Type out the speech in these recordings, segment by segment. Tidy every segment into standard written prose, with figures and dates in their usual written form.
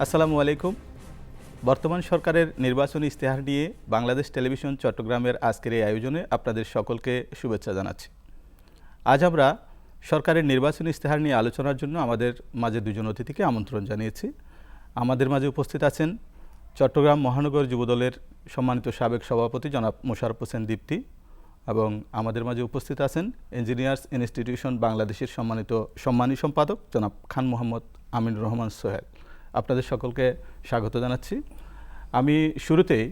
আসসালামু আলাইকুম। বর্তমান সরকারের নির্বাচনী ইশতেহার নিয়ে বাংলাদেশ টেলিভিশন চট্টগ্রামের আজকের এই আয়োজনে আপনাদের সকলকে শুভেচ্ছা জানাচ্ছি। আজ আমরা সরকারের নির্বাচনী ইশতেহার নিয়ে আলোচনার জন্য আমাদের মাঝে দুজন অতিথিকে আমন্ত্রণ জানিয়েছি। আমাদের মাঝে উপস্থিত আছেন চট্টগ্রাম মহানগর যুবদলের সম্মানিত সাবেক সভাপতি জনাব মোশাররফ হোসেন দীপ্তি এবং আমাদের মাঝে উপস্থিত আছেন ইঞ্জিনিয়ার্স ইনস্টিটিউশন বাংলাদেশের সম্মানী সম্পাদক জনাব খান মোহাম্মদ আমিনুর রহমান সোহেল। আপনাদের সকলকে স্বাগত জানাচ্ছি। আমি শুরুতেই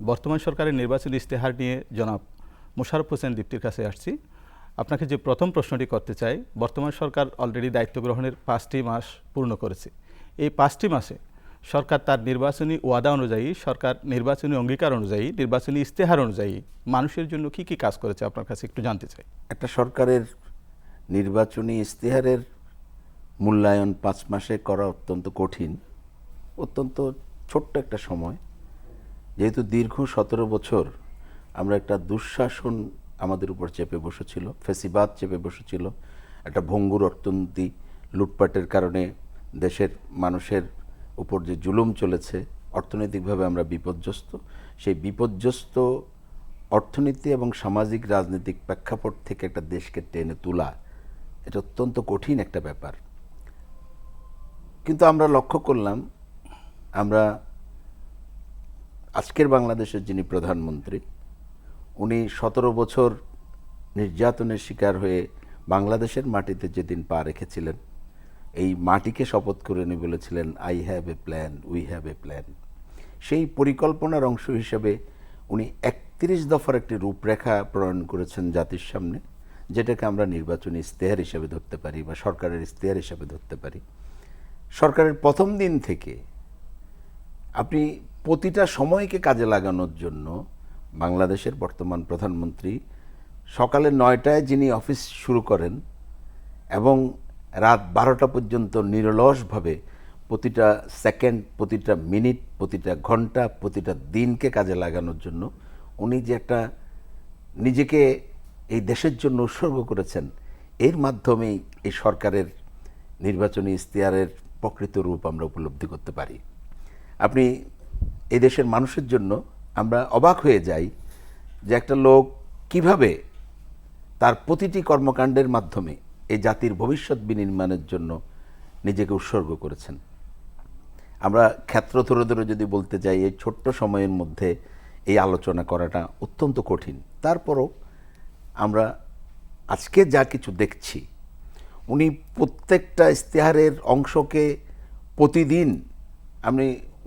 বর্তমান সরকারের নির্বাচনী ইশতেহার নিয়ে জনাব মোশাররফ হোসেন দীপ্তির কাছে আসছি। আপনাকে যে প্রথম প্রশ্নটি করতে চাই, বর্তমান সরকার অলরেডি দায়িত্ব গ্রহণের 5টি মাস পূর্ণ করেছে। এই 5টি মাসে সরকার তার নির্বাচনী ওয়াদা অনুযায়ী, সরকার নির্বাচনী অঙ্গীকার অনুযায়ী, নির্বাচনী ইশতেহার অনুযায়ী মানুষের জন্য কি কি কাজ করেছে আপনার কাছে একটু জানতে চাই। একটা সরকারের নির্বাচনী ইশতেহারের মূল্যায়ন 5 মাসে করা অত্যন্ত কঠিন, অত্যন্ত ছোট্ট একটা সময়। যেহেতু দীর্ঘ 17 বছর আমরা একটা দুঃশাসন আমাদের উপর চেপে বসেছিল, ফেসিবাদ চেপে বসেছিল, একটা ভঙ্গুর অর্থনীতি, লুটপাটের কারণে দেশের মানুষের উপর যে জুলুম চলেছে, অর্থনৈতিকভাবে আমরা বিপর্যস্ত। সেই বিপর্যস্ত অর্থনীতি এবং সামাজিক রাজনৈতিক প্রেক্ষাপট থেকে একটা দেশকে টেনে তোলা, এটা অত্যন্ত কঠিন একটা ব্যাপার। কিন্তু আমরা লক্ষ্য করলাম, আমরা আজকের বাংলাদেশের যিনি প্রধানমন্ত্রী, উনি 17 বছর নির্যাতনের শিকার হয়ে বাংলাদেশের মাটিতে যেদিন পা রেখেছিলেন, এই মাটিকে শপথ করে উনি বলেছিলেন, I have a plan, we have a plan. সেই পরিকল্পনার অংশ হিসেবে উনি 31 দফার একটি রূপরেখা প্রণয়ন করেছেন জাতির সামনে, যেটাকে আমরা নির্বাচনী ইশতেহার হিসেবে ধরতে পারি বা সরকারের ইশতেহার হিসেবে ধরতে পারি। সরকারের প্রথম দিন থেকে আপনি প্রতিটা সময়কে কাজে লাগানোর জন্য বাংলাদেশের বর্তমান প্রধানমন্ত্রী সকালে 9টায় যিনি অফিস শুরু করেন এবং রাত 12টা পর্যন্ত নিরলসভাবে প্রতিটা সেকেন্ড, প্রতিটা মিনিট, প্রতিটা ঘন্টা, প্রতিটা দিনকে কাজে লাগানোর জন্য উনি যে একটা নিজেকে এই দেশের জন্য উৎসর্গ করেছেন, এর মাধ্যমেই এই সরকারের নির্বাচনী ইশতেহারের প্রকৃত রূপ আমরা উপলব্ধি করতে পারি। আপনি এই দেশের মানুষের জন্য আমরা অবাক হয়ে যাই যে একটা লোক কিভাবে তার প্রতিটি কর্মকাণ্ডের মাধ্যমে এই জাতির ভবিষ্যৎ বিনির্মাণের জন্য নিজেকে উৎসর্গ করেছেন। আমরা ক্ষেত্র ধরে ধরে যদি বলতে যাই, এই ছোট্ট সময়ের মধ্যে এই আলোচনা করাটা অত্যন্ত কঠিন। তারপরও আমরা আজকে যা কিছু দেখছি, উনি প্রত্যেকটা ইশতেহারের অংশকে প্রতিদিন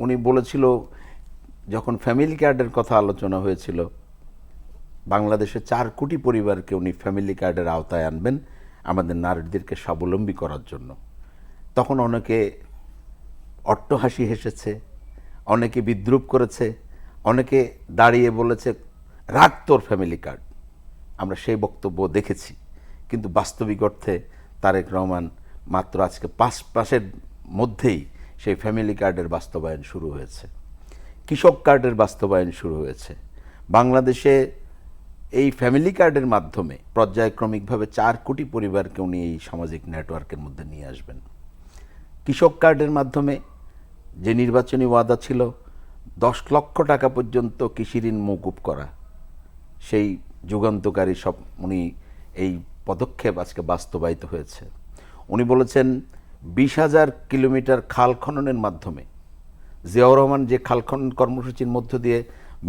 উনি বলেছিল, যখন ফ্যামিলি কার্ডের কথা আলোচনা হয়েছিল, বাংলাদেশে 4 কোটি পরিবারকে উনি ফ্যামিলি কার্ডের আওতায় আনবেন আমাদের নারীদেরকে স্বাবলম্বী করার জন্য। তখন অনেকে অট্টহাসি হেসেছে, অনেকে বিদ্রূপ করেছে, অনেকে দাঁড়িয়ে বলেছে, রাখ তোর ফ্যামিলি কার্ড। আমরা সেই বক্তব্য দেখেছি, কিন্তু বাস্তবিক অর্থে তারেক রহমান মাত্র আজকে 5 মাসের মধ্যেই সেই ফ্যামিলি কার্ডের বাস্তবায়ন শুরু হয়েছে, কৃষক কার্ডের বাস্তবায়ন শুরু হয়েছে। বাংলাদেশে এই ফ্যামিলি কার্ডের মাধ্যমে পর্যায়ক্রমিকভাবে 4 কোটি পরিবারকে উনি এই সামাজিক নেটওয়ার্কের মধ্যে নিয়ে আসবেন। কৃষক কার্ডের মাধ্যমে যে নির্বাচনী ওয়াদা ছিল 10 লক্ষ টাকা পর্যন্ত কৃষি ঋণ মওকুফ করা, সেই যুগান্তকারী সব উনি এই পদক্ষেপ আজকে বাস্তবায়িত হয়েছে। উনি বলেছেন 20,000 কিলোমিটার খাল খননের মাধ্যমে, জিয়াউর রহমান যে খাল খনন কর্মসূচির মধ্য দিয়ে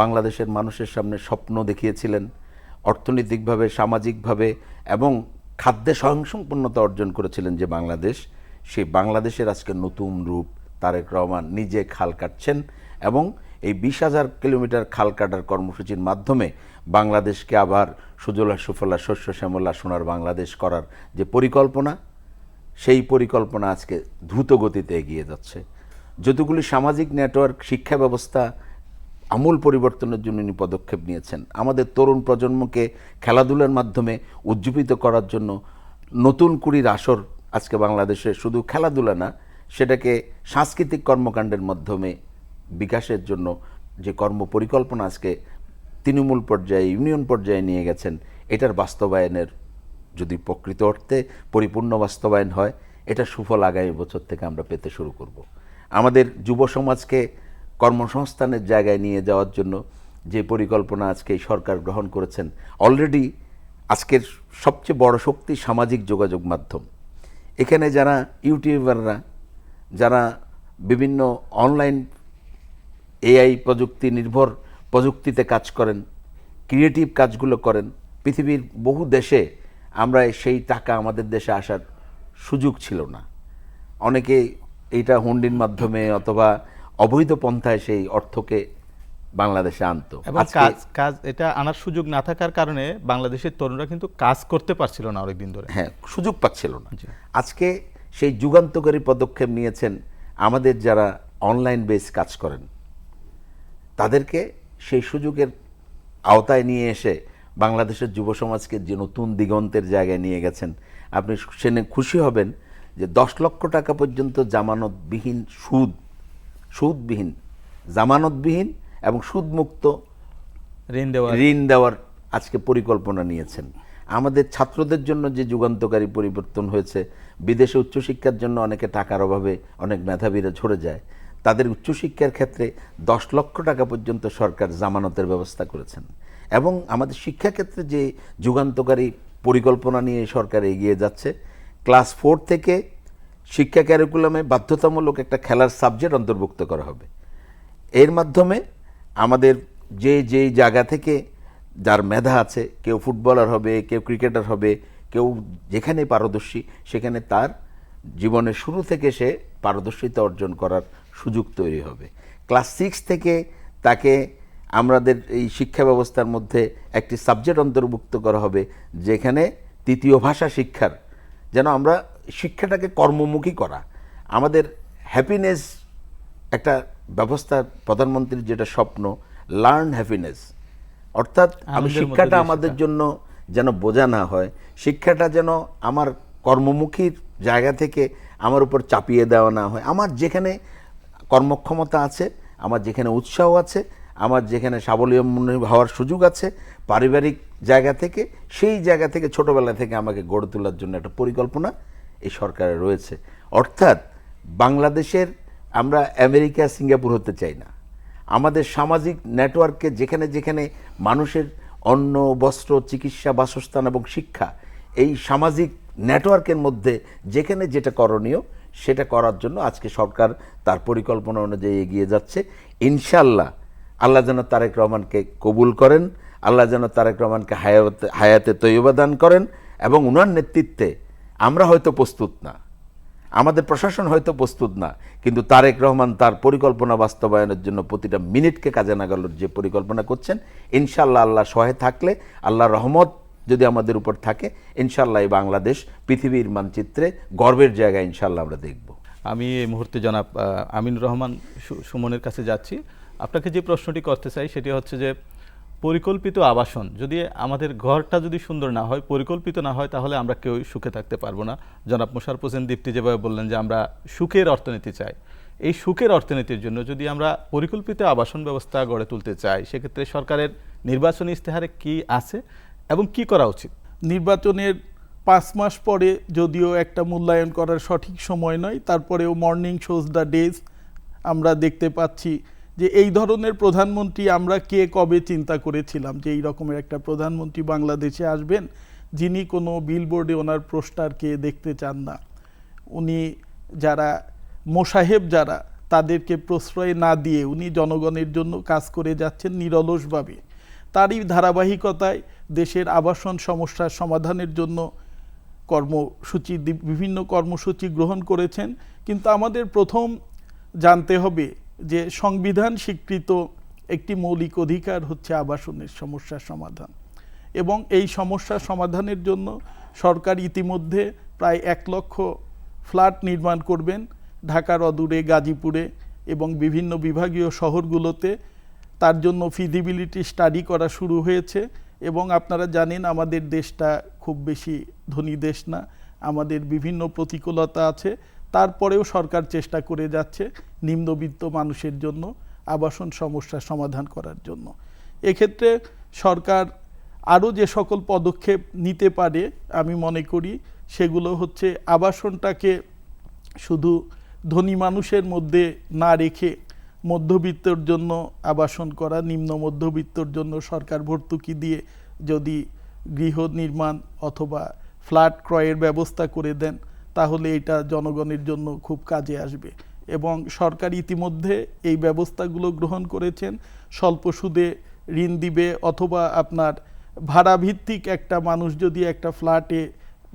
বাংলাদেশের মানুষের সামনে স্বপ্ন দেখিয়েছিলেন, অর্থনৈতিকভাবে, সামাজিকভাবে এবং খাদ্যে স্বয়ংসম্পন্নতা অর্জন করেছিলেন যে বাংলাদেশ, সেই বাংলাদেশের আজকে নতুন রূপ তারেক রহমান নিজে খাল কাটছেন এবং এই 20,000 কিলোমিটার খাল কাটার কর্মসূচির মাধ্যমে বাংলাদেশকে আবার সুজলা সুফলা শস্য শ্যামলা সোনার বাংলাদেশ করার যে পরিকল্পনা, সেই পরিকল্পনা আজকে দ্রুত গতিতে এগিয়ে যাচ্ছে। যতগুলি সামাজিক নেটওয়ার্ক, শিক্ষা ব্যবস্থা আমূল পরিবর্তনের জন্য উনি পদক্ষেপ নিয়েছেন। আমাদের তরুণ প্রজন্মকে খেলাধুলার মাধ্যমে উজ্জীবিত করার জন্য নতুন কুড়ির আসর আজকে বাংলাদেশে শুধু খেলাধুলা না, সেটাকে সাংস্কৃতিক কর্মকাণ্ডের মাধ্যমে বিকাশের জন্য যে কর্ম পরিকল্পনা আজকে তৃণমূল পর্যায়ে, ইউনিয়ন পর্যায়ে নিয়ে গেছেন, এটার বাস্তবায়নের যদি প্রকৃত অর্থে পরিপূর্ণ বাস্তবায়ন হয়, এটা সুফল আগামী বছর থেকে আমরা পেতে শুরু করব। আমাদের যুব সমাজকে কর্মসংস্থানের জায়গায় নিয়ে যাওয়ার জন্য যে পরিকল্পনা আজকে এই সরকার গ্রহণ করেছেন, অলরেডি আজকের সবচেয়ে বড় শক্তি সামাজিক যোগাযোগ মাধ্যম। এখানে যারা ইউটিউবাররা, যারা বিভিন্ন অনলাইন এআই প্রযুক্তি নির্ভর প্রযুক্তিতে কাজ করেন, ক্রিয়েটিভ কাজগুলো করেন, পৃথিবীর বহু দেশে আমরা সেই টাকা আমাদের দেশে আসার সুযোগ ছিল না। অনেকে এইটা হুন্ডির মাধ্যমে অথবা অবৈধ পন্থায় সেই অর্থকে বাংলাদেশে আনতো। এবং কাজ এটা আনার সুযোগ না থাকার কারণে বাংলাদেশের তরুণরা কিন্তু কাজ করতে পারছিল না অনেকদিন ধরে। হ্যাঁ, সুযোগ পাচ্ছিল না। আজকে সেই যুগান্তকারী পদক্ষেপ নিয়েছেন আমাদের যারা অনলাইন বেস কাজ করেন, তাদেরকে সেই সুযোগের আওতায় নিয়ে এসে বাংলাদেশের যুব সমাজকে যে নতুন দিগন্তের জায়গায় নিয়ে গেছেন। আপনি শুনে খুশি হবেন যে 10 লক্ষ টাকা পর্যন্ত জামানতবিহীন সুদবিহীন জামানতবিহীন এবং সুদমুক্ত ঋণ দেওয়ার আজকে পরিকল্পনা নিয়েছেন। আমাদের ছাত্রদের জন্য যে যুগান্তকারী পরিবর্তন হয়েছে, বিদেশে উচ্চশিক্ষার জন্য অনেকে টাকার অভাবে অনেক মেধাবীরা ঝরে যায়, তাদের উচ্চশিক্ষার ক্ষেত্রে 10 লক্ষ টাকা পর্যন্ত সরকার জামানতের ব্যবস্থা করেছেন। এবং আমাদের শিক্ষাক্ষেত্রে যে যুগান্তকারী পরিকল্পনা নিয়ে সরকার এগিয়ে যাচ্ছে, ক্লাস 4 থেকে শিক্ষা ক্যারিকুলামে বাধ্যতামূলক একটা খেলার সাবজেক্ট অন্তর্ভুক্ত করা হবে। এর মাধ্যমে আমাদের যেই জায়গা থেকে যার মেধা আছে, কেউ ফুটবলার হবে, কেউ ক্রিকেটার হবে, কেউ যেখানে পারদর্শী, সেখানে তার জীবনের শুরু থেকে সে পারদর্শিতা অর্জন করার সুযোগ তৈরি হবে। ক্লাস 6 থেকে তাকে আমাদের এই শিক্ষা ব্যবস্থার মধ্যে একটি সাবজেক্ট অন্তর্ভুক্ত করা হবে, যেখানে তৃতীয় ভাষা শিক্ষার, যেন আমরা শিক্ষাটাকে কর্মমুখী করা, আমাদের হ্যাপিনেস একটা ব্যবস্থা, প্রধানমন্ত্রীর যেটা স্বপ্ন, লার্ন হ্যাপিনেস, অর্থাৎ আমি শিক্ষাটা আমাদের জন্য যেন বোঝা না হয়, শিক্ষাটা যেন আমার কর্মমুখীর জায়গা থেকে আমার উপর চাপিয়ে দেওয়া না হয়। আমার যেখানে কর্মক্ষমতা আছে, আমার যেখানে উৎসাহ আছে, আমার যেখানে স্বাবলম্বী হওয়ার সুযোগ আছে পারিবারিক জায়গা থেকে, সেই জায়গা থেকে ছোটবেলা থেকে আমাকে গড়ে তোলার জন্য একটা পরিকল্পনা এই সরকারের রয়েছে। অর্থাৎ বাংলাদেশের আমরা আমেরিকা সিঙ্গাপুর হতে চাই না। আমাদের সামাজিক নেটওয়ার্কে যেখানে যেখানে মানুষের অন্ন, বস্ত্র, চিকিৎসা, বাসস্থান এবং শিক্ষা, এই সামাজিক নেটওয়ার্কের মধ্যে যেখানে যেটা করণীয় সেটা করার জন্য আজকে সরকার তার পরিকল্পনা অনুযায়ী এগিয়ে যাচ্ছে। ইনশাআল্লাহ আল্লাহ যেন তারেক রহমানকে কবুল করেন, আল্লাহ যেন তারেক রহমানকে হায়াতে তৈয়বা দান করেন, এবং উনার নেতৃত্বে আমরা হয়তো প্রস্তুত না, আমাদের প্রশাসন হয়তো প্রস্তুত না, কিন্তু তারেক রহমান তার পরিকল্পনা বাস্তবায়নের জন্য প্রতিটা মিনিটকে কাজে লাগানোর যে পরিকল্পনা করছেন, ইনশাআল্লাহ আল্লাহ সহায় থাকলে, আল্লাহর রহমত যদি আমাদের উপর থাকে, ইনশাআল্লাহ এই বাংলাদেশ পৃথিবীর মানচিত্রে গর্বের জায়গায় ইনশাআল্লাহ আমরা দেখব। আমি এই মুহূর্তে জনাব আমিনুর রহমান সুমনের কাছে যাচ্ছি। আপনাকে যে প্রশ্নটি করতে চাই সেটি হচ্ছে যে পরিকল্পিত আবাসন, যদি আমাদের ঘরটা যদি সুন্দর না হয়, পরিকল্পিত না হয়, তাহলে আমরা কেউ সুখে থাকতে পারবো না। জনাব মোশাররফ হোসেন দীপ্তি যেভাবে বললেন যে আমরা সুখের অর্থনীতি চাই, এই সুখের অর্থনীতির জন্য যদি আমরা পরিকল্পিত আবাসন ব্যবস্থা গড়ে তুলতে চাই, সেক্ষেত্রে সরকারের নির্বাচনী ইস্তেহারে কি আছে এবং কি করা উচিত? নির্বাচনের 5 মাস পরে যদিও একটা মূল্যায়ন করার সঠিক সময় নয়, তারপরেও মর্নিং শোজ দ্য ডেজ আমরা দেখতে পাচ্ছি যে এই ধরনের প্রধানমন্ত্রী আমরা কে কবে চিন্তা করেছিলাম যে এই রকমের একটা প্রধানমন্ত্রী বাংলাদেশে আসবেন, যিনি কোনো বিলবোর্ডে ওনার পোস্টারকে দেখতে চান না। উনি যারা মোসাহেব যারা, তাদেরকে প্রশ্রয় না দিয়ে উনি জনগণের জন্য কাজ করে যাচ্ছেন নিরলসভাবে। তারই ধারাবাহিকতায় দেশের আবাসন সমস্যার সমাধানের জন্য বিভিন্ন কর্মসূচি গ্রহণ করেছেন। কিন্তু আমাদের প্রথম জানতে হবে যে সংবিধান স্বীকৃত একটি মৌলিক অধিকার হচ্ছে আবাসনের সমস্যার সমাধান, এবং এই সমস্যার সমাধানের জন্য সরকার ইতিমধ্যে প্রায় 1 লক্ষ ফ্ল্যাট নির্মাণ করবেন ঢাকার অদূরে গাজীপুরে এবং বিভিন্ন বিভাগীয় শহরগুলোতে। তার জন্য ফিজিবিলিটি স্টাডি করা শুরু হয়েছে, এবং আপনারা জানেন আমাদের দেশটা খুব বেশি ধনী দেশ না, আমাদের বিভিন্ন প্রতিকূলতা আছে, তারপরেও সরকার চেষ্টা করে যাচ্ছে নিম্নবিত্ত মানুষের জন্য আবাসন সমস্যার সমাধান করার জন্য। এক্ষেত্রে সরকার আরও যে সকল পদক্ষেপ নিতে পারে আমি মনে করি সেগুলো হচ্ছে আবাসনটাকে শুধু ধনী মানুষের মধ্যে না রেখে মধ্যবিত্তর জন্য আবাসন করা, নিম্ন মধ্যবিত্তর জন্য সরকার ভর্তুকি দিয়ে যদি গৃহ নির্মাণ অথবা ফ্ল্যাট ক্রয়ের ব্যবস্থা করে দেন, তাহলে এটা জনগণের জন্য খুব কাজে আসবে। এবং সরকার ইতিমধ্যে এই ব্যবস্থাগুলো গ্রহণ করেছেন। স্বল্প সুদে ঋণ দিবে, অথবা আপনার ভাড়া ভিত্তিক একটা মানুষ যদি একটা ফ্ল্যাটে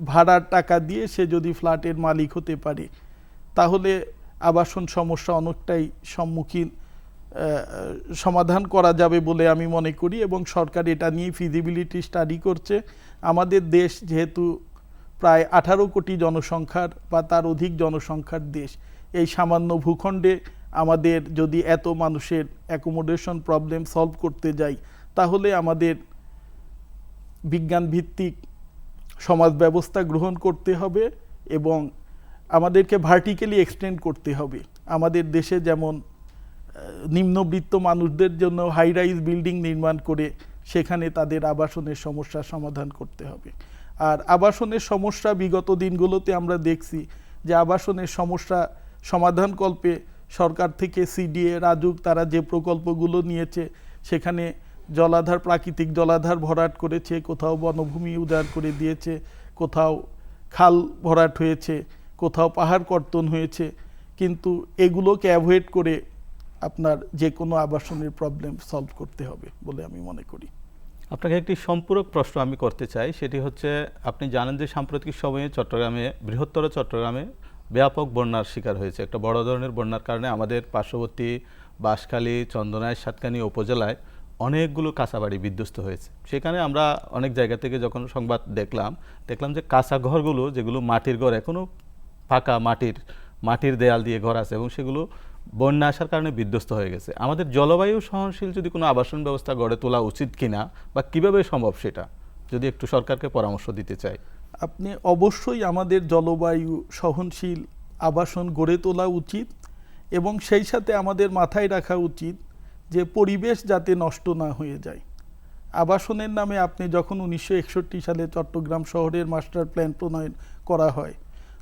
ভাড়ার টাকা দিয়ে সে যদি ফ্ল্যাটের মালিক হতে পারে, তাহলে আবাসন সমস্যা অনেকটাই সমাধান করা যাবে বলে আমি মনে করি। এবং সরকার এটা নিয়ে ফিজিবিলিটি স্টাডি করছে। আমাদের দেশ যেহেতু প্রায় 18 কোটি জনসংখ্যার বা তার অধিক জনসংখ্যার দেশ, এই সামান্য ভূখণ্ডে আমাদের যদি এত মানুষের অ্যাকোমোডেশন প্রবলেম সলভ করতে যাই, তাহলে আমাদের বিজ্ঞান ভিত্তিক সমাজ ব্যবস্থা গ্রহণ করতে হবে এবং আমাদেরকে ভার্টিক্যালি এক্সটেন্ড করতে হবে। আমাদের দেশে যেমন নিম্নবিত্ত মানুষদের জন্য হাই রাইজ বিল্ডিং নির্মাণ করে সেখানে তাদের আবাসনের সমস্যার সমাধান করতে হবে। আর আবাসনের সমস্যা বিগত দিনগুলোতে আমরা দেখছি যে আবাসনের সমস্যা সমাধানকল্পে সরকার থেকে সিডিএ, রাজুক তারা যে প্রকল্পগুলো নিয়েছে, সেখানে জলাধার, প্রাকৃতিক জলাধার ভরাট করেছে, কোথাও বনভূমি উজাড় করে দিয়েছে, কোথাও খাল ভরাট হয়েছে, কোথাও পাহাড় কর্তন হয়েছে। কিন্তু এগুলোকে অ্যাভয়েড করে আপনার যে কোনো আবাসনের প্রবলেম সলভ করতে হবে বলে আমি মনে করি। আপনাকে একটি সম্পূরক প্রশ্ন আমি করতে চাই, সেটি হচ্ছে আপনি জানেন যে সাম্প্রতিক সময়ে চট্টগ্রামে, বৃহত্তর চট্টগ্রামে ব্যাপক বন্যার শিকার হয়েছে। একটা বড় ধরনের বন্যার কারণে আমাদের পার্শ্ববর্তী বাঁশখালী, চন্দনাইশ, সাতকানিয়া উপজেলায় অনেকগুলো কাঁচা বাড়ি বিধ্বস্ত হয়েছে। সেখানে আমরা অনেক জায়গা থেকে যখন সংবাদ দেখলাম যে কাঁচা ঘরগুলো, যেগুলো মাটির ঘর, এখনও ফাঁকা মাটির দেয়াল দিয়ে ঘর আছে এবং সেগুলো বন্যা আসার কারণে বিধ্বস্ত হয়ে গেছে। আমাদের জলবায়ু সহনশীল যদি কোনো আবাসন ব্যবস্থা গড়ে তোলা উচিত কিনা বা কিভাবে সম্ভব, সেটা যদি একটু সরকারকে পরামর্শ দিতে চাই। আপনি অবশ্যই আমাদের জলবায়ু সহনশীল আবাসন গড়ে তোলা উচিত এবং সেই সাথে আমাদের মাথায় রাখা উচিত যে পরিবেশ যাতে নষ্ট না হয়ে যায়। আবাসনের নামে আপনি যখন 1961 সালে চট্টগ্রাম শহরের মাস্টার প্ল্যান প্রণয়ন করা হয়,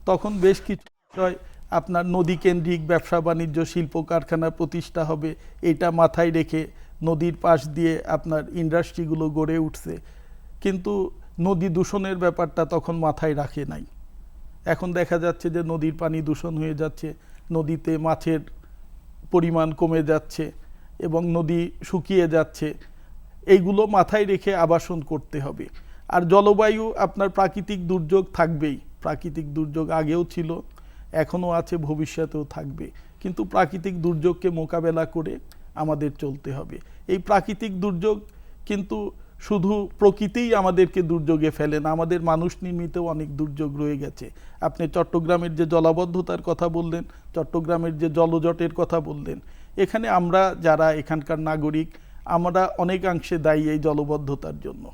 তখন বেশ কিছু বিষয় আপনার নদী কেন্দ্রিক ব্যবসা বাণিজ্য, শিল্প কারখানা প্রতিষ্ঠা হবে, এটা মাথায় রেখে নদীর পাশ দিয়ে আপনার ইন্ডাস্ট্রিগুলো গড়ে উঠছে। কিন্তু নদী দূষণের ব্যাপারটা তখন মাথায় রাখে নাই। এখন দেখা যাচ্ছে যে নদীর পানি দূষণ হয়ে যাচ্ছে, নদীতে মাছের পরিমাণ কমে যাচ্ছে এবং নদী শুকিয়ে যাচ্ছে। এইগুলো মাথায় রেখে আবাসন করতে হবে। আর জলবায়ু, আপনার প্রাকৃতিক দুর্যোগ থাকবেই। প্রাকৃতিক দুর্যোগ আগেও ছিল, এখনও আছে, ভবিষ্যতেও থাকবে। কিন্তু প্রাকৃতিক দুর্যোগকে মোকাবেলা করে আমাদের চলতে হবে। এই প্রাকৃতিক দুর্যোগ কিন্তু শুধু প্রকৃতিই আমাদেরকে দুর্যোগে ফেলে না, আমাদের মানুষ নির্মিত অনেক দুর্যোগ রয়ে গেছে। আপনি চট্টগ্রামের যে জলাবদ্ধতার কথা বললেন, চট্টগ্রামের যে জলজটের কথা বললেন, এখানে আমরা যারা এখানকার নাগরিক, আমরা অনেকাংশে দায়ী এই জলবদ্ধতার জন্য।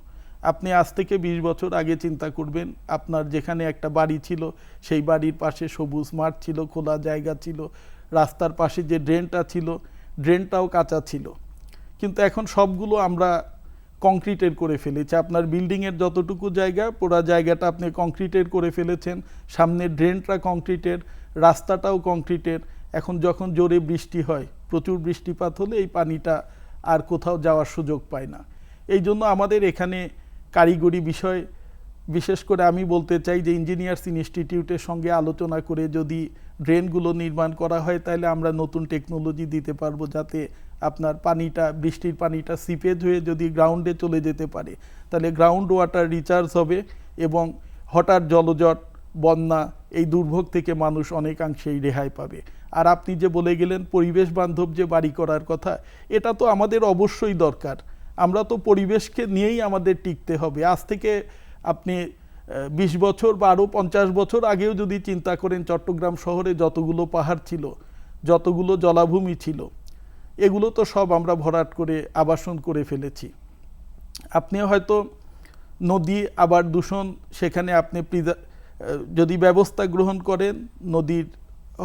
আপনি আজ থেকে 20 বছর আগে চিন্তা করবেন, আপনার যেখানে একটা বাড়ি ছিল, সেই বাড়ির পাশে সবুজ মাঠ ছিল, খোলা জায়গা ছিল, রাস্তার পাশে যে ড্রেনটা ছিল, ড্রেনটাও কাঁচা ছিল। কিন্তু এখন সবগুলো আমরা কংক্রিটের করে ফেলেছি। আপনার বিল্ডিংয়ের যতটুকু জায়গা, পুরো জায়গাটা আপনি কংক্রিটের করে ফেলেছেন। সামনের ড্রেনটা কংক্রিটের, রাস্তাটাও কংক্রিটের। এখন যখন জোরে বৃষ্টি হয়, প্রচুর বৃষ্টিপাত হলে এই পানিটা আর কোথাও যাওয়ার সুযোগ পায় না। এই জন্য আমাদের এখানে কারিগরি বিষয়, বিশেষ করে আমি বলতে চাই যে ইঞ্জিনিয়ার্স ইনস্টিটিউটের সঙ্গে আলোচনা করে যদি ড্রেনগুলো নির্মাণ করা হয়, তাহলে আমরা নতুন টেকনোলজি দিতে পারবো, যাতে আপনার পানিটা, বৃষ্টির পানিটা সিপেজ হয়ে যদি গ্রাউন্ডে চলে যেতে পারে, তাহলে গ্রাউন্ড ওয়াটার রিচার্জ হবে এবং হঠাৎ জলজট, বন্যা, এই দুর্ভোগ থেকে মানুষ অনেকাংশেই রেহাই পাবে। আর আপনি যে বলে গেলেন পরিবেশ বান্ধব যে বাড়ি করার কথা, এটা তো আমাদের অবশ্যই দরকার। আমরা তো পরিবেশকে নিয়েই আমাদের টিকতে হবে। আজ থেকে আপনি 20 বছর বা আরও 50 বছর আগেও যদি চিন্তা করেন, চট্টগ্রাম শহরে যতগুলো পাহাড় ছিল, যতগুলো জলাভূমি ছিল, এগুলো তো সব আমরা ভরাট করে আবাসন করে ফেলেছি। আপনি হয়তো নদী আবার দূষণ, সেখানে আপনি যদি ব্যবস্থা গ্রহণ করেন, নদীর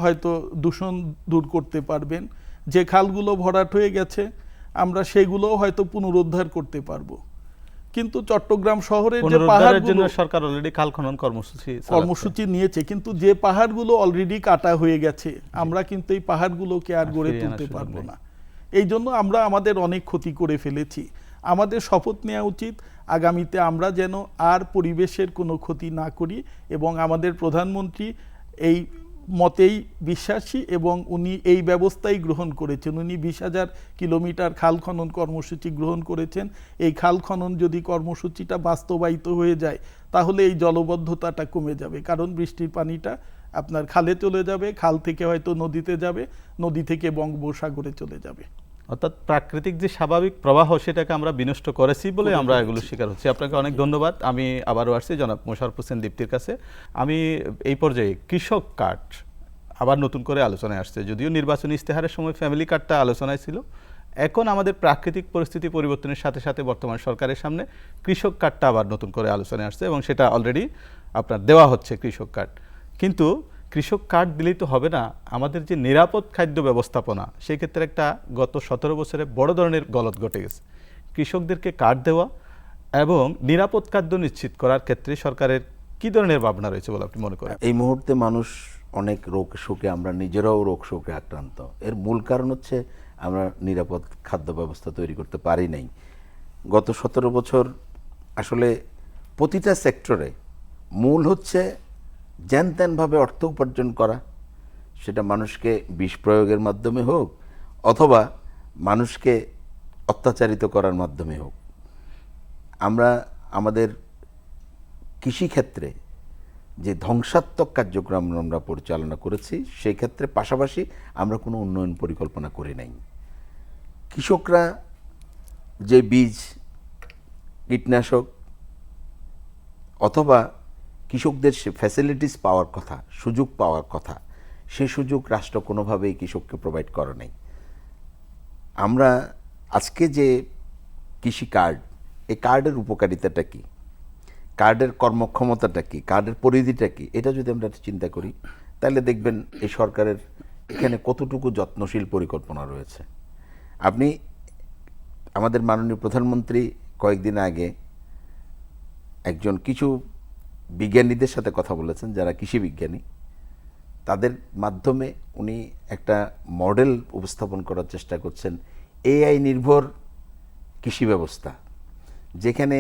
হয়তো দূষণ দূর করতে পারবেন। যে খালগুলো ভরাট হয়ে গেছে, আমরা সেগুলোও হয়তো পুনরুদ্ধার করতে পারবো। কিন্তু চট্টগ্রাম শহরের যে পুনরুদ্ধারের জন্য পাহাড়গুলো সরকার অলরেডি খাল খনন কর্মসূচি চালাচ্ছে। কর্মসূচি নিয়েছে, কিন্তু যে পাহাড়গুলো অলরেডি কাটা হয়ে গেছে, আমরা কিন্তু এই পাহাড়গুলোকে আর গড়ে ফিরিয়ে আনার তুলতে সুযোগ পারবো নেই। না। এই জন্য আমরা আমাদের অনেক ক্ষতি করে ফেলেছি। আমাদের শপথ নেওয়া উচিত আগামীতে আমরা যেন আর পরিবেশের কোনো ক্ষতি না করি, এবং আমাদের প্রধানমন্ত্রী এই মতেই বিশ্বাসী এবং উনি এই ব্যবস্থাই গ্রহণ করেছেন। উনি 20,000 কিলোমিটার খাল খনন কর্মসূচি গ্রহণ করেছেন। এই খাল খনন যদি কর্মসূচিটা বাস্তবায়িত হয়ে যায় তাহলে এই জলবদ্ধতাটা কমে যাবে, কারণ বৃষ্টির পানিটা আপনার খালে চলে যাবে, খাল থেকে হয়তো নদীতে যাবে, নদী থেকে বঙ্গোপসাগরে চলে যাবে। অর্থাৎ প্রাকৃতিক যে স্বাভাবিক প্রবাহ সেটাকে আমরা বিনষ্ট করেছি বলে আমরা এগুলো শিকার হচ্ছি। আপনাকে অনেক ধন্যবাদ। আমি আবারও আসছি জনাব মোশাররফ হোসেন দীপ্তির কাছে। আমি এই পর্যায়ে কৃষক কার্ড আবার নতুন করে আলোচনায় আসছে, যদিও নির্বাচনী ইস্তেহারের সময় ফ্যামিলি কার্ডটা আলোচনায় ছিল, এখন আমাদের প্রাকৃতিক পরিস্থিতি পরিবর্তনের সাথে সাথে বর্তমান সরকারের সামনে কৃষক কার্ডটা আবার নতুন করে আলোচনায় আসছে এবং সেটা অলরেডি আপনার দেওয়া হচ্ছে কৃষক কার্ড। কিন্তু কৃষক কার্ড দিলেই তো হবে না, আমাদের যে নিরাপদ খাদ্য ব্যবস্থাপনা সেই ক্ষেত্রে একটা গত 17 বছরে বড় ধরনের গলত ঘটে গেছে। কৃষকদেরকে কার্ড দেওয়া এবং নিরাপদ খাদ্য নিশ্চিত করার ক্ষেত্রে সরকারের কি ধরনের ভাবনা রয়েছে বলে আপনি মনে করেন? এই মুহূর্তে মানুষ অনেক রোগ শোকে, আমরা নিজেরাও রোগ শোকে আক্রান্ত। এর মূল কারণ হচ্ছে আমরা নিরাপদ খাদ্য ব্যবস্থা তৈরি করতে পারি নাই। গত 17 বছর আসলে প্রতিটা সেক্টরে মূল হচ্ছে যেন তেনভাবে অর্থ উপার্জন করা, সেটা মানুষকে বিষ প্রয়োগের মাধ্যমে হোক অথবা মানুষকে অত্যাচারিত করার মাধ্যমে হোক। আমরা আমাদের কৃষিক্ষেত্রে যে ধ্বংসাত্মক কার্যক্রম আমরা পরিচালনা করেছি সেই ক্ষেত্রে পাশাপাশি আমরা কোনো উন্নয়ন পরিকল্পনা করি নাই। কৃষকরা যে বীজ, কীটনাশক অথবা কৃষকদের সে ফ্যাসিলিটিস পাওয়ার কথা, সুযোগ পাওয়ার কথা, সেই সুযোগ রাষ্ট্র কোনোভাবেই কৃষককে প্রোভাইড করে নাই। আমরা আজকে যে কৃষি কার্ড, এই কার্ডের উপকারিতাটা কী, কার্ডের কর্মক্ষমতাটা কী, কার্ডের পরিধিটা কী, এটা যদি আমরা চিন্তা করি তাহলে দেখবেন এই সরকারের এখানে কতটুকু যত্নশীল পরিকল্পনা রয়েছে। আপনি আমাদের মাননীয় প্রধানমন্ত্রী কয়েকদিন আগে একজন কিছু বিজ্ঞানীদের সাথে কথা বলেছেন যারা কৃষি বিজ্ঞানী, তাদের মাধ্যমে উনি একটা মডেল উপস্থাপন করার চেষ্টা করছেন এআই নির্ভর কৃষি ব্যবস্থা, যেখানে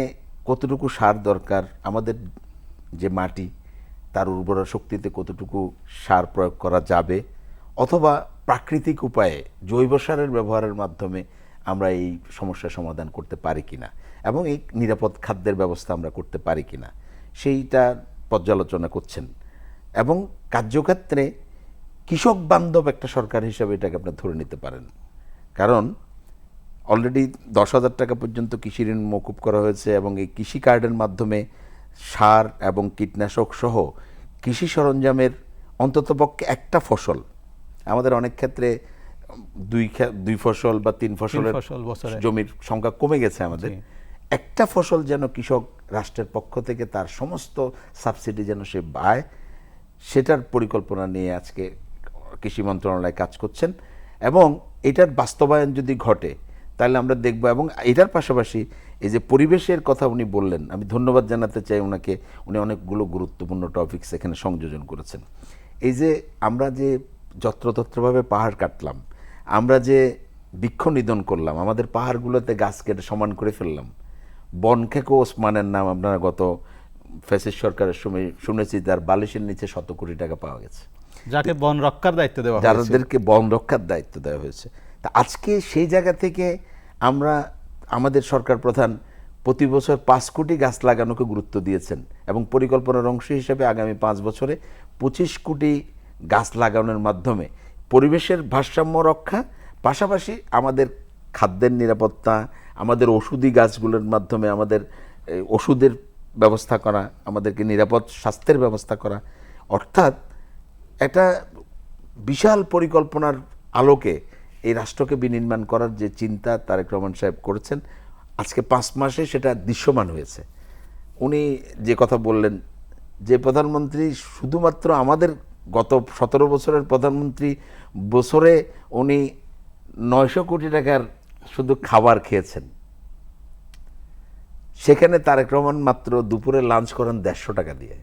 কতটুকু সার দরকার, আমাদের যে মাটি তার উর্বরা শক্তিতে কতটুকু সার প্রয়োগ করা যাবে, অথবা প্রাকৃতিক উপায়ে জৈব সারের ব্যবহারের মাধ্যমে আমরা এই সমস্যার সমাধান করতে পারি কিনা এবং এই নিরাপদ খাদ্যের ব্যবস্থা আমরা করতে পারি কিনা সেইটা পর্যালোচনা করছেন। এবং কার্যক্ষেত্রে কৃষক বান্ধব একটা সরকার হিসাবে এটাকে আপনি ধরে নিতে পারেন, কারণ অলরেডি 10,000 টাকা পর্যন্ত কৃষি ঋণ মকুব করা হয়েছে এবং এই কৃষি কার্ডের মাধ্যমে সার এবং কীটনাশক সহ কৃষি সরঞ্জামের অন্ততপক্ষে একটা ফসল, আমাদের অনেক ক্ষেত্রে দুই ফসল বা তিন ফসলের জমির সংখ্যা কমে গেছে আমাদের, একটা ফসল যেন কৃষক রাষ্ট্রের পক্ষ থেকে তার সমস্ত সাবসিডি যেন সে পায়, সেটার পরিকল্পনা নিয়ে আজকে কৃষি মন্ত্রণালয় কাজ করছেন। এবং এটার বাস্তবায়ন যদি ঘটে তাহলে আমরা দেখব। এবং এটার পাশাপাশি এই যে পরিবেশের কথা উনি বললেন, আমি ধন্যবাদ জানাতে চাই ওনাকে, উনি অনেকগুলো গুরুত্বপূর্ণ টপিকস এখানে সংযোজন করেছেন। এই যে আমরা যে যত্রতত্রভাবে পাহাড় কাটলাম, আমরা যে বৃক্ষ নিধন করলাম, আমাদের পাহাড়গুলোতে গাছ কেটে সমান করে ফেললাম, বনখেকো ওসমানের নাম আপনারা গত ফ্যাসিস্ট সরকারের সময় শুনেছি, তার বালিশের নিচে 100 কোটি টাকা পাওয়া গেছে, যাকে বন রক্ষার দায়িত্ব দেওয়া হয়েছে, যাদেরকে বন রক্ষার দায়িত্ব দেওয়া হয়েছে। তা আজকে সেই জায়গা থেকে আমরা, আমাদের সরকার প্রধান প্রতি বছর 5 কোটি গাছ লাগানোকে গুরুত্ব দিয়েছেন এবং পরিকল্পনার অংশ হিসেবে আগামী 5 বছরে 25 কোটি গাছ লাগানোর মাধ্যমে পরিবেশের ভারসাম্য রক্ষা, পাশাপাশি আমাদের খাদ্যের নিরাপত্তা, আমাদের ওষুধি গাছগুলোর মাধ্যমে আমাদের ওষুধের ব্যবস্থা করা, আমাদেরকে নিরাপদ স্বাস্থ্যের ব্যবস্থা করা, অর্থাৎ একটা বিশাল পরিকল্পনার আলোকে এই রাষ্ট্রকে বিনির্মাণ করার যে চিন্তা তারেক রহমান সাহেব করেছেন, আজকে 5 মাসে সেটা দৃশ্যমান হয়েছে। উনি যে কথা বললেন যে প্রধানমন্ত্রী শুধুমাত্র আমাদের গত 17 বছরের প্রধানমন্ত্রী বছরে উনি 900 কোটি টাকার শুধু খাবার খেয়েছেন, সেখানে তারেক রহমান মাত্র দুপুরে লাঞ্চ করেন 150 টাকা দিয়ে,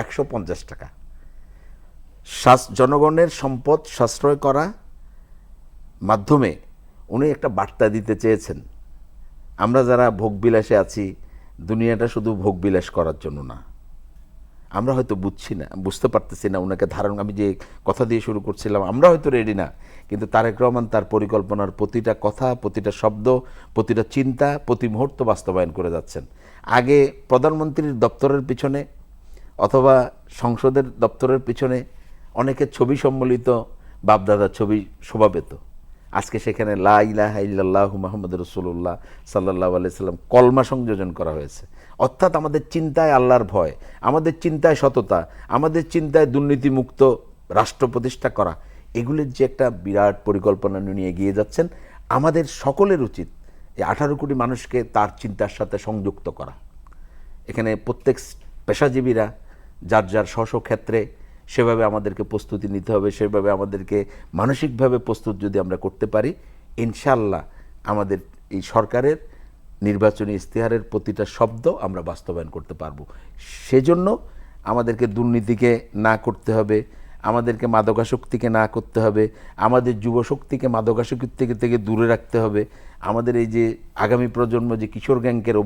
150 টাকা। জনগণের সম্পদ সাশ্রয় করা মাধ্যমে উনি একটা বার্তা দিতে চেয়েছেন, আমরা যারা ভোগবিলাসে আছি, দুনিয়াটা শুধু ভোগবিলাস করার জন্য না। আমরা হয়তো বুঝতে পারতেছি না ওনাকে ধারণ, আমি যে কথা দিয়ে শুরু করছিলাম, আমরা হয়তো রেডি না, কিন্তু তারেক রহমান তার পরিকল্পনার প্রতিটা কথা, প্রতিটা শব্দ, প্রতিটা চিন্তা, প্রতি মুহূর্ত বাস্তবায়ন করে যাচ্ছেন। আগে প্রধানমন্ত্রীর দপ্তরের পিছনে অথবা সংসদের দপ্তরের পিছনে অনেকের ছবি সম্বলিত বাপদাদার ছবি শোভা পেত। আজকে সেখানে লা ইলাহা ইল্লাল্লাহু মুহাম্মাদুর রাসূলুল্লাহ সাল্লাল্লাহু আলাইহি সাল্লাম কলমা সংযোজন করা হয়েছে। অর্থাৎ আমাদের চিন্তায় আল্লাহর ভয়, আমাদের চিন্তায় সততা, আমাদের চিন্তায় দুর্নীতিমুক্ত রাষ্ট্র প্রতিষ্ঠা করা, এগুলির যে একটা বিরাট পরিকল্পনা নিয়ে এগিয়ে যাচ্ছেন। আমাদের সকলের উচিত এই 18 কোটি মানুষকে তার চিন্তার সাথে সংযুক্ত করা। এখানে প্রত্যেক পেশাজীবীরা যার যার স্ব ক্ষেত্রে সেভাবে আমাদেরকে প্রস্তুতি নিতে হবে, সেভাবে আমাদেরকে মানসিকভাবে প্রস্তুত যদি আমরা করতে পারি, ইনশাআল্লাহ আমাদের এই সরকারের নির্বাচনী ইশতেহারের প্রতিটা শব্দ আমরা বাস্তবায়ন করতে পারবো। সেজন্য আমাদেরকে দুর্নীতিকে না করতে হবে, আমাদেরকে মাদকাসক্তিকে না করতে হবে, আমাদের যুবশক্তিকে মাদকাসক্তি থেকে দূরে রাখতে হবে। আমাদের এই যে আগামী প্রজন্ম যে কিশোর গ্যাংকের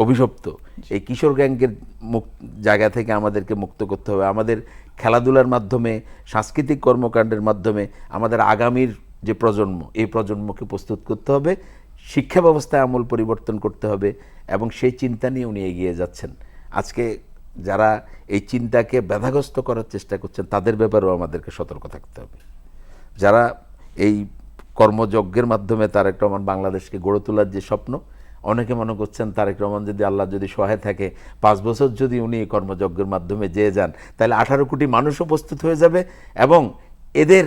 অভিশপ্ত, এই কিশোর গ্যাংকের জায়গা থেকে আমাদেরকে মুক্ত করতে হবে। আমাদের খেলাধুলার মাধ্যমে, সাংস্কৃতিক কর্মকাণ্ডের মাধ্যমে আমাদের আগামীর যে প্রজন্ম, এই প্রজন্মকে প্রস্তুত করতে হবে। শিক্ষা ব্যবস্থায় আমূল পরিবর্তন করতে হবে এবং সেই চিন্তা নিয়ে উনি এগিয়ে যাচ্ছেন। আজকে যারা এই চিন্তাকে বাধাগ্রস্ত করার চেষ্টা করছেন, তাদের ব্যাপারেও আমাদেরকে সতর্ক থাকতে হবে। যারা এই কর্মযজ্ঞের মাধ্যমে তারেক রহমান বাংলাদেশকে গড়ে তোলার যে স্বপ্ন, অনেকে মনে করছেন তারেক রহমান যদি আল্লাহ যদি সহায় থাকে, 5 বছর যদি উনি এই কর্মযজ্ঞের মাধ্যমে যেয়ে যান, তাহলে 18 কোটি মানুষও প্রস্তুত হয়ে যাবে এবং এদের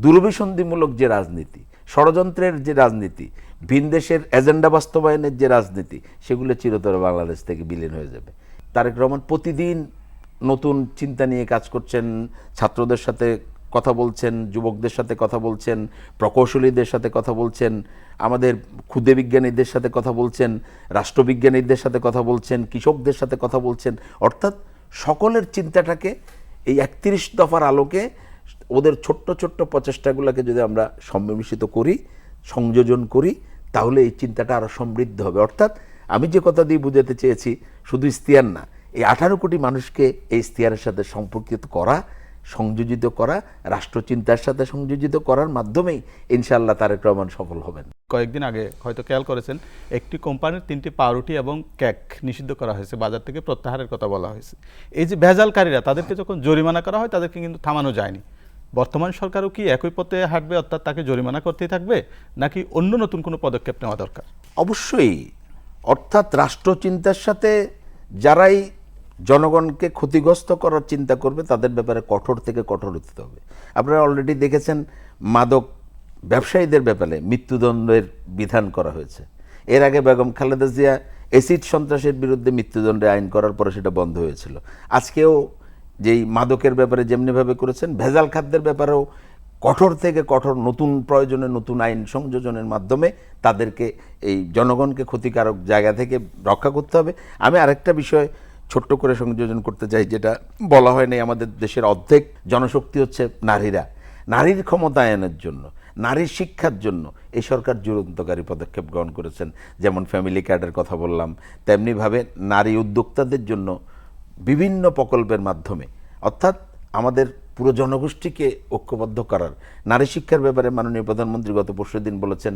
দুরভিসন্ধিমূলক যে রাজনীতি, ষড়যন্ত্রের যে রাজনীতি, ভিনদেশের এজেন্ডা বাস্তবায়নের যে রাজনীতি, সেগুলো চিরতরে বাংলাদেশ থেকে বিলীন হয়ে যাবে। তারেক রহমান প্রতিদিন নতুন চিন্তা নিয়ে কাজ করছেন, ছাত্রদের সাথে কথা বলছেন, যুবকদের সাথে কথা বলছেন, প্রকৌশলীদের সাথে কথা বলছেন, আমাদের ক্ষুদে বিজ্ঞানীদের সাথে কথা বলছেন, রাষ্ট্রবিজ্ঞানীদের সাথে কথা বলছেন, কৃষকদের সাথে কথা বলছেন। অর্থাৎ সকলের চিন্তাটাকে এই 31 দফার আলোকে ওদের ছোট্ট ছোট্ট প্রচেষ্টাগুলোকে যদি আমরা সম্মিলিত করি, সংযোজন করি, তাহলে এই চিন্তাটা আরও সমৃদ্ধ হবে। অর্থাৎ আমি যে কথা দিয়ে বুঝাতে চেয়েছি, শুধু ইশতেহার না, এই 18 কোটি মানুষকে এই ইশতেহারের সাথে সম্পর্কিত করা, সংযোজিত করা, রাষ্ট্রচিন্তার সাথে সংযোজিত করার মাধ্যমেই ইনশাআল্লাহ তারেক রহমান সফল হবেন। কয়েকদিন আগে হয়তো খেয়াল করেছেন, একটি কোম্পানির 3টি পাউরুটি এবং কেক নিষিদ্ধ করা হয়েছে, বাজার থেকে প্রত্যাহারের কথা বলা হয়েছে। এই যে ভেজালকারীরা, তাদেরকে যখন জরিমানা করা হয়, তাদেরকে কিন্তু থামানো যায়নি। বর্তমান সরকারও কি একই পথে হাঁটবে, অর্থাৎ তাকে জরিমানা করতেই থাকবে, নাকি অন্য নতুন কোনো পদক্ষেপ নেওয়া দরকার? অবশ্যই, অর্থাৎ রাষ্ট্রচিন্তার সাথে যারাই জনগণকে ক্ষতিগ্রস্ত করার চিন্তা করবে, তাদের ব্যাপারে কঠোর থেকে কঠোর হতে হবে। আপনারা অলরেডি দেখেছেন মাদক ব্যবসায়ীদের ব্যাপারে মৃত্যুদণ্ডের বিধান করা হয়েছে। এর আগে বেগম খালেদা জিয়া এসিড সন্ত্রাসের বিরুদ্ধে মৃত্যুদণ্ডের আইন করার পরে সেটা বন্ধ হয়েছিল। আজকেও যেই মাদকের ব্যাপারে যেমনিভাবে করেছেন, ভেজাল খাদ্যের ব্যাপারেও কঠোর থেকে কঠোর নতুন প্রয়োজনে নতুন আইন সংযোজনের মাধ্যমে তাদেরকে এই জনগণকে ক্ষতিকারক জায়গা থেকে রক্ষা করতে হবে। আমি আরেকটা বিষয় ছোট্ট করে সংযোজন করতে চাই, যেটা বলা হয় নাই। আমাদের দেশের অর্ধেক জনশক্তি হচ্ছে নারীরা। নারীর ক্ষমতায়নের জন্য, নারীর শিক্ষার জন্য এই সরকার যুগান্তকারী পদক্ষেপ গ্রহণ করেছেন। যেমন ফ্যামিলি কার্ডের কথা বললাম, তেমনিভাবে নারী উদ্যোক্তাদের জন্য বিভিন্ন প্রকল্পের মাধ্যমে, অর্থাৎ আমাদের পুরো জনগোষ্ঠীকে ঐক্যবদ্ধ করার। নারী শিক্ষার ব্যাপারে মাননীয় প্রধানমন্ত্রী গত পরশুদিন বলেছেন,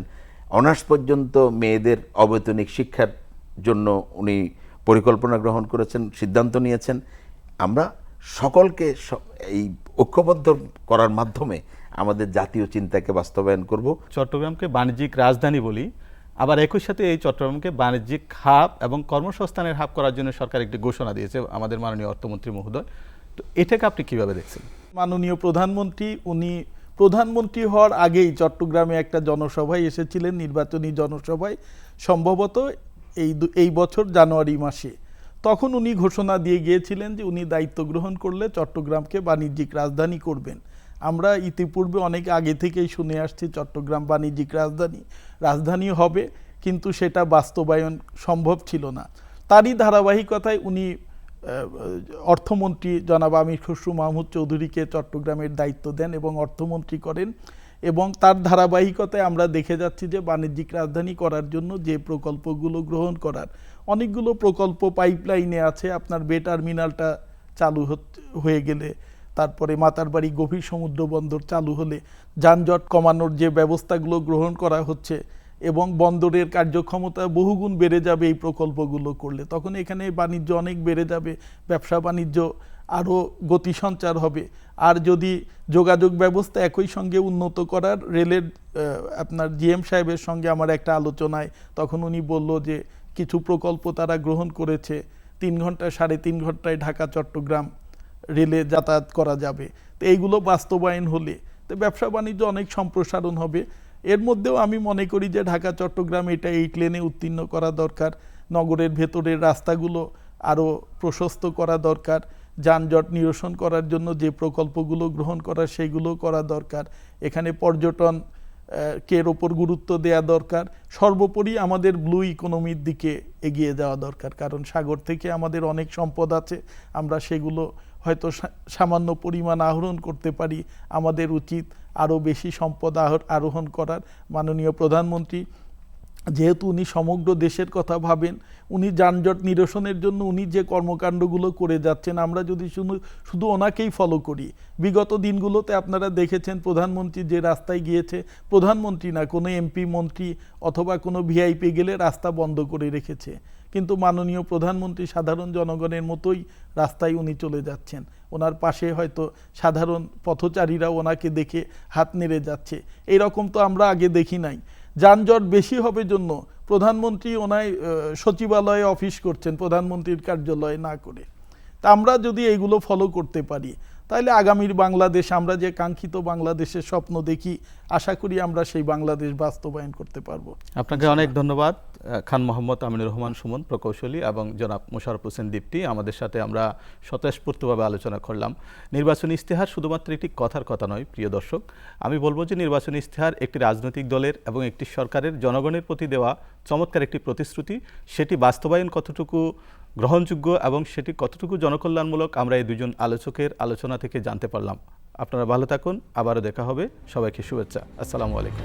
অনার্স পর্যন্ত মেয়েদের অবৈতনিক শিক্ষার জন্য উনি পরিকল্পনা গ্রহণ করেছেন, সিদ্ধান্ত নিয়েছেন। আমরা সকলকে এই ঐক্যবদ্ধ করার মাধ্যমে আমাদের জাতীয় চিন্তাকে বাস্তবায়ন করব। চট্টগ্রামকে বাণিজ্যিক রাজধানী বলি, আবার একই সাথে এই চট্টগ্রামকে বাণিজ্যিক হাব এবং কর্মসংস্থানের হাব করার জন্য সরকার একটি ঘোষণা দিয়েছে আমাদের মাননীয় অর্থমন্ত্রী মহোদয়। তো এটাকে আপনি কিভাবে দেখছেন? মাননীয় প্রধানমন্ত্রী, উনি প্রধানমন্ত্রী হওয়ার আগেই চট্টগ্রামে একটা জনসভায় এসেছিলেন, নির্বাচনী জনসভায়, সম্ভবত এই বছর জানুয়ারি মাসে। তখন উনি ঘোষণা দিয়ে গিয়েছিলেন যে উনি দায়িত্ব গ্রহণ করলে চট্টগ্রামকে বাণিজ্যিক রাজধানী করবেন। আমরা ইতিপূর্বে অনেক আগে থেকেই শুনে আসছি চট্টগ্রাম বাণিজ্যিক রাজধানী হবে। কিন্তু সেটা বাস্তবায়ন সম্ভব ছিল না। তারই ধারাবাহিকতায় উনি অর্থমন্ত্রী জনাব আমির খসরু মাহমুদ চৌধুরীকে চট্টগ্রামের দায়িত্ব দেন এবং অর্থমন্ত্রী করেন, এবং তার ধারাবাহিকতায় আমরা দেখে যাচ্ছি যে বাণিজ্যিক রাজধানী করার জন্য যে প্রকল্পগুলো গ্রহণ করার, অনেকগুলো প্রকল্প পাইপলাইনে আছে। আপনার বে টার্মিনালটা চালু হয়ে গেলে, তারপরে মাতারবাড়ি গভীর সমুদ্র বন্দর চালু হলে যানজট কমানোর যে ব্যবস্থাগুলো গ্রহণ করা হচ্ছে এবং বন্দরের কার্যক্ষমতা বহুগুণ বেড়ে যাবে এই প্রকল্পগুলো করলে, তখন এখানে বাণিজ্য অনেক বেড়ে যাবে, ব্যবসা বাণিজ্য আরও গতিসঞ্চার হবে। আর যদি যোগাযোগ ব্যবস্থা একই সঙ্গে উন্নত করার, রেলের আপনার জিএম সাহেবের সঙ্গে আমার একটা আলোচনায় তখন উনি বলল যে কিছু প্রকল্প তারা গ্রহণ করেছে, 3 ঘন্টা 3.5 ঘন্টায় ঢাকা চট্টগ্রাম রেলে যাতায়াত করা যাবে। তো এইগুলো বাস্তবায়ন হলে তো ব্যবসা বাণিজ্য অনেক সম্প্রসারণ হবে। এর মধ্যেও আমি মনে করি যে ঢাকা চট্টগ্রাম এটা 8 লেনে উত্তীর্ণ করা দরকার, নগরের ভেতরের রাস্তাগুলো আরও প্রশস্ত করা দরকার, যানজট নিরসন করার জন্য যে প্রকল্পগুলো গ্রহণ করা সেগুলো করা দরকার, এখানে পর্যটন কের ওপর গুরুত্ব দেওয়া দরকার। সর্বোপরি আমাদের ব্লু ইকোনমির দিকে এগিয়ে যাওয়া দরকার, কারণ সাগর থেকে আমাদের অনেক সম্পদ আছে, আমরা সেগুলো হয়তো সামান্য পরিমাণ আহরণ করতে পারি, আমাদের উচিত আরও বেশি সম্পদ আরোহণ করার। মাননীয় প্রধানমন্ত্রী যেহেতু উনি সমগ্র দেশের কথা ভাবেন, উনি যানজট নিরসনের জন্য উনি যে কর্মকাণ্ডগুলো করে যাচ্ছেন, আমরা যদি শুধু ওনাকেই ফলো করি, বিগত দিনগুলোতে আপনারা দেখেছেন প্রধানমন্ত্রী যে রাস্তায় গিয়েছে, প্রধানমন্ত্রী না কোনো এমপি মন্ত্রী অথবা কোনো ভিআইপি গেলে রাস্তা বন্ধ করে রেখেছে, কিন্তু মাননীয় প্রধানমন্ত্রী সাধারণ জনগণের মতোই রাস্তায় উনি চলে যাচ্ছেন, ওনার পাশে হয়তো সাধারণ পথচারীরা ওনাকে দেখে হাত নেড়ে যাচ্ছে। এইরকম তো আমরা আগে দেখি নাই। যানজট বেশি হবে জন্য প্রধানমন্ত্রী ওনায় সচিবালয়ে অফিস করছেন, প্রধানমন্ত্রীর কার্যালয়ে না করে। তা আমরা যদি এইগুলো ফলো করতে পারি, তাহলে আগামীর বাংলাদেশ, আমরা যে কাঙ্ক্ষিত বাংলাদেশের স্বপ্ন দেখি, আশা করি আমরা সেই বাংলাদেশ বাস্তবায়ন করতে পারবো। আপনাকে অনেক ধন্যবাদ খান মোহাম্মদ আমিনুর রহমান সুমন প্রকৌশলী এবং জনাব মোশাররফ হোসেন দীপ্তি, আমাদের সাথে আমরা স্বতঃস্ফূর্তভাবে আলোচনা করলাম। নির্বাচনী ইশতেহার শুধুমাত্র একটি কথার কথা নয় প্রিয় দর্শক, আমি বলবো যে নির্বাচনী ইশতেহার একটি রাজনৈতিক দলের এবং একটি সরকারের জনগণের প্রতি দেওয়া চমৎকার একটি প্রতিশ্রুতি, সেটি বাস্তবায়ন কতটুকু গ্রহণযোগ্য এবং সেটি কতটুকু জনকল্যাণমূলক আমরা এই দুজন আলোচকের আলোচনা থেকে জানতে পারলাম। আপনারা ভালো থাকুন, আবারও দেখা হবে, সবাইকে শুভেচ্ছা, আসসালামু আলাইকুম।